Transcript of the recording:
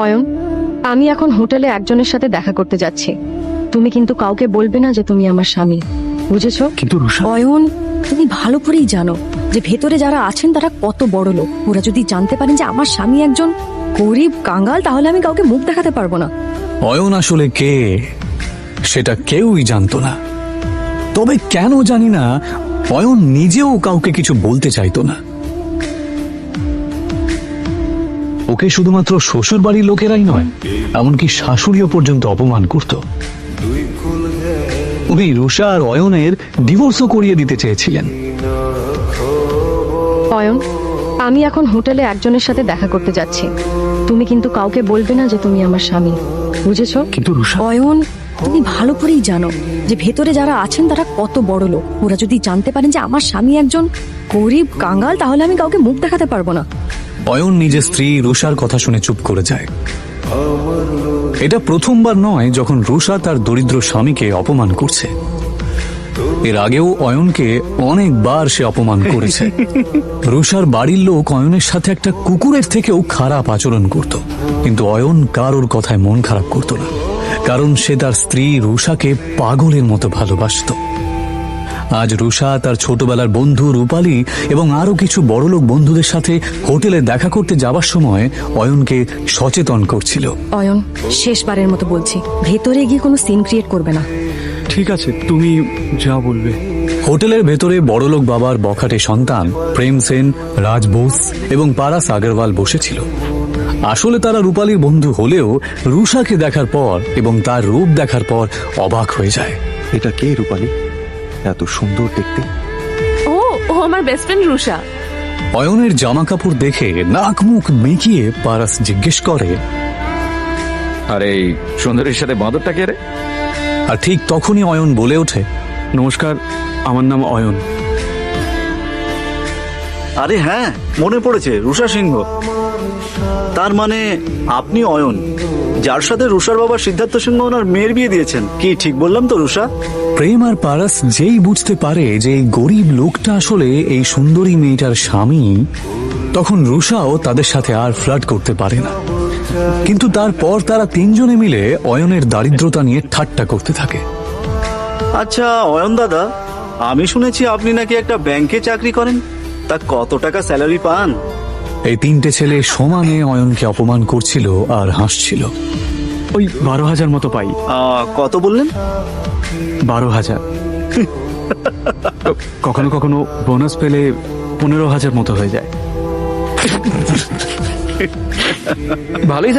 অয়ন, আমি এখন হোটেলে একজনের সাথে দেখা করতে যাচ্ছি। তুমি কিন্তু কাউকে বলবে না যে তুমি আমার স্বামী, বুঝেছো? কিন্তু রুষা, অয়ন, তুমি ভালো করেই জানো যে ভেতরে যারা আছেন তারা কত বড় লোক। ওরা যদি জানতে পারেন যে আমার স্বামী একজন গরিব কাঙ্গাল, তাহলে আমি কাউকে মুখ দেখাতে পারবো না। অয়ন আসলে কে সেটা কেউই জানতো না। তবে কেন জানি না, অয়ন নিজেও কাউকে কিছু বলতে চাইতো না। ওকে শুধুমাত্র শ্বশুর বাড়ির লোকেরাই নয়, এমনকি শাশুড়িও পর্যন্ত অপমান করত। উনি রুষা আর অয়নের ডিভোর্সও করিয়ে দিতে চেয়েছিলেন। অয়ন, আমি এখন হোটেলে একজনের সাথে দেখা করতে যাচ্ছি। তুমি কিন্তু কাউকে বলবে না যে তুমি আমার স্বামী, বুঝেছো? কিন্তু রুষা, অয়ন, তুমি ভালো করেই জানো যে ভেতরে যারা আছেন তারা কত বড় লোক। ওরা যদি জানতে পারেন যে আমার স্বামী একজন গরিব কাঙ্গাল, তাহলে আমি কাউকে মুখ দেখাতে পারবো না। অয়ন নিজের স্ত্রী রুষার কথা শুনে চুপ করে যায়। এটা প্রথমবার নয় যখন রুষা তার দরিদ্র স্বামীকে অপমান করছে। এর আগেও অয়নকে অনেকবার সে অপমান করেছে। রুষার বাড়ির লোক অয়নের সাথে একটা কুকুরের থেকেও খারাপ আচরণ করত, কিন্তু অয়ন কারোর কথায় মন খারাপ করত না, কারণ সে তার স্ত্রী রুষাকে পাগলের মতো ভালোবাসত। আজ রুষা তার ছোটবেলার বন্ধু রূপালী এবং আরো কিছু বড়লোক বন্ধুদের সাথে হোটেলে দেখা করতে যাবার সময় অয়নকে সচেতন করছিল। অয়ন, শেষবারের মতো বলছি, ভেতরে গিয়ে কোনো সিন ক্রিয়েট করবে না। ঠিক আছে, তুমি যা বলবে। হোটেলের ভেতরে বড়লোক বাবার বখাটে সন্তান প্রেম সেন, রাজ বোস এবং পারাস আগরওয়াল বসেছিল। আসলে তারা রূপালীর বন্ধু হলেও রুষাকে দেখার পর এবং তার রূপ দেখার পর অবাক হয়ে যায়। এটা কে রূপালী? এত সুন্দর দেখতে। ও ও আমার বেস্ট ফ্রেন্ড রুষা। অয়নের জামা কাপড় দেখে নাক মুখ মেকিয়ে পারাস জিজ্ঞেস করে, আরে এই সুন্দরীর সাথে বাঁদরটা কে রে? আর ঠিক তখনই অয়ন বলে ওঠে, নমস্কার, আমার নাম অয়ন। আরে হ্যাঁ, মনে পড়েছে, রুষা সিংহ। তার মানে আপনি অয়ন, যার সাথে রুষার বাবা সিদ্ধার্থ সিংহ ওনার মেয়ের বিয়ে দিয়েছেন। কি ঠিক বললাম তো রুষা? প্রেম আর পারাস যেই বুঝতে পারে যে এই গরিব লোকটা আসলে এই সুন্দরী মেয়েটার স্বামী, তখন রুষাও তাদের সাথে আর ফ্লার্ট করতে পারে না। কিন্তু তারপর তারা তিনজনে মিলে অয়নের দারিদ্রতা নিয়ে ঠাট্টা করতে থাকে। আচ্ছা অয়ন দাদা, আমি শুনেছি আপনি নাকি একটা ব্যাংকে চাকরি করেন। তা কত টাকা স্যালারি পান? এই তিনটে ছেলে সমানে অয়নকে অপমান করছিল আর হাসছিল। ওই 12,000 মতো পাই। কত বললেন? 12,000। কখনো কখনো বোনাস পেলে 15,000 মতো হয়ে যায়। ভালোই